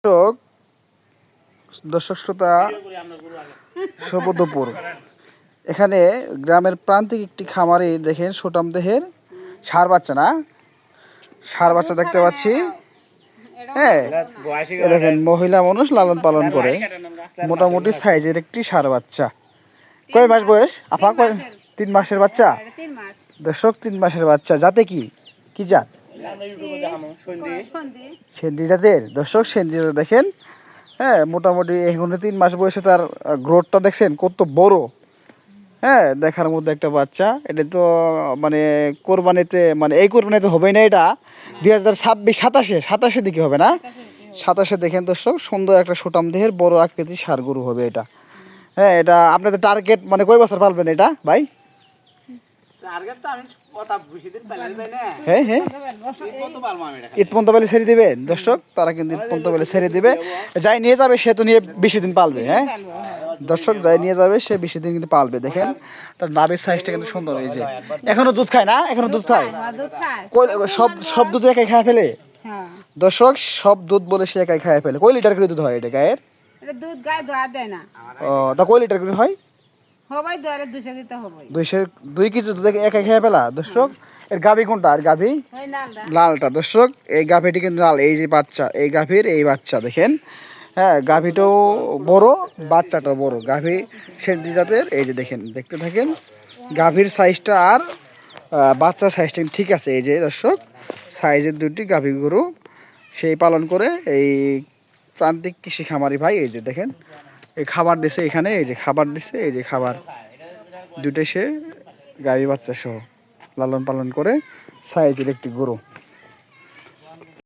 দর্শক দর্শক শ্রোতা শুভ দুপুর। এখানে গ্রামের প্রান্তিক একটি খামারে দেখেন সুটাম দেহের ষাঁড় বাচ্চা না ষাঁড় বাচ্চা দেখতে পাচ্ছি। হ্যাঁ, দেখেন মহিলা মানুষ লালন পালন করে মোটামুটি সাইজের একটি ষাঁড় বাচ্চা। কয় মাস বয়স আপা? 3 মাসের বাচ্চা। দর্শক 3 মাসের বাচ্চা। জাতে কি কি জাত? সেন্দি জাতের। দর্শক সেন্দি জাতের দেখেন। হ্যাঁ, মোটামুটি এখানে 3 মাস বয়সে তার গ্রোথটা দেখছেন কত বড়। হ্যাঁ, দেখার মধ্যে একটা বাচ্চা। এটা তো মানে কোরবানিতে মানে এই কোরবানিতে হবে না, এটা 2026-27 দিকে হবে না? 27 দেখেন দর্শক, সুন্দর একটা সুটাম দেহের বড় আকৃতির ষাঁড় গরু হবে এটা। হ্যাঁ, এটা আপনাদের টার্গেট মানে কয় বছর পালবেন এটা ভাই? হ্যাঁ হ্যাঁ, ঈদ পর্যন্ত বেলে ছেড়ে দিবে। দর্শক তারা কিন্তু ঈদ পর্যন্ত বেলে ছেড়ে দিবে। যাই নিয়ে যাবে সে তো নিয়ে বেশি দিন পালবে। হ্যাঁ দর্শক, যাই নিয়ে যাবে সে বেশি দিন কিন্তু পালবে। দেখেন তার নাভির সাইজটা কিন্তু সুন্দর। এই যে এখনো দুধ খায় না? এখনো দুধ খায়? সব সব দুধ একাই খায় ফেলে দর্শক, সব দুধ বলে সে একাই খায় ফেলে। কয় লিটার করে দুধ হয় এটা গায়ের? দুধ গায়ে দোয়া দেয় না। ও, তা কয় লিটার করে হয়? হবাই দোয়ারে 200 দিতে হবাই। 2 কেজি দুধ একাই খেয়ে ফেলা। দর্শক এর গাভী কোনটা? আর গাভী ওই লালটা। লালটা। দর্শক এই গাভীটি কিন্তু লাল। এই যে বাচ্চা, এই গাভীর এই বাচ্চা দেখেন। হ্যাঁ, গাভীটাও বড়, বাচ্চাটাও বড়। গাভী সেন্দি জাতের। এই যে দেখেন, দেখতে থাকেন গাভীর সাইজটা আর বাচ্চার সাইজটা ঠিক আছে। এই যে দর্শক সাইজের দুটি গাভী গরু সেই পালন করে এই প্রান্তিক কৃষি খামারি ভাই। এই যে দেখেন এই খাবার দিছে এখানে, এই যে খাবার দিছে, এই যে খাবার দুটো সে গাভী বাচ্চা সহ লালন পালন করে সাইজের একটি গরু।